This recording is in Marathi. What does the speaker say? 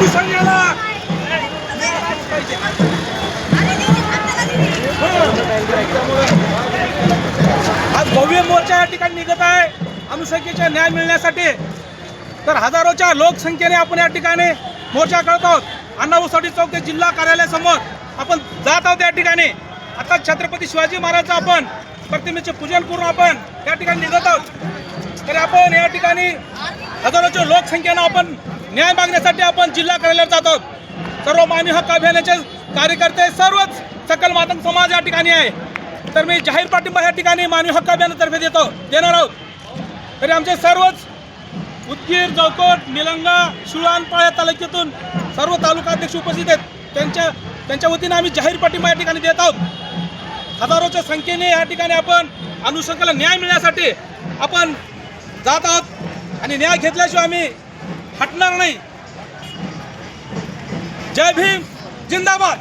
अनुषंगाला आज भव्य मोर्चा या ठिकाणी निघत आहे अनुसंख्येचा न्याय मिळण्यासाठी। तर हजारोच्या लोकसंख्येने आपण या ठिकाणी मोर्चा करत आहोत। अण्णाभाऊ साठे चौक ते जिल्हा कार्यालयासमोर आपण जात आहोत। या ठिकाणी आता छत्रपती शिवाजी महाराजांचं आपण प्रतिमेचे पूजन करून आपण या ठिकाणी निघत आहोत। तर आपण या ठिकाणी हजारोच्या लोकसंख्येनं आपण न्याय मागण्यासाठी आपण जिल्हा कार्यालयात जात आहोत। सर्व मानवी हक्क अभियानाचे कार्यकर्ते सर्वच सकल मातंग समाज या ठिकाणी आहे। तर मी जाहीर पाठिंबा या ठिकाणी मानवी हक्क अभियानातर्फे देणार आहोत। तरी आमचे सर्वच उदगीर, जळकोट, निलंगा, सुळाणपाळ या तालुक्यातून सर्व तालुका अध्यक्ष उपस्थित आहेत। त्यांच्या वतीने आम्ही जाहीर पाठिंबा या ठिकाणी देत आहोत। हजारोच्या संख्येने या ठिकाणी आपण अनुषंगाला न्याय मिळण्यासाठी आपण जात आहोत आणि न्याय घेतल्याशिवाय आम्ही हटणार नाही। जय भीम, जिंदाबाद।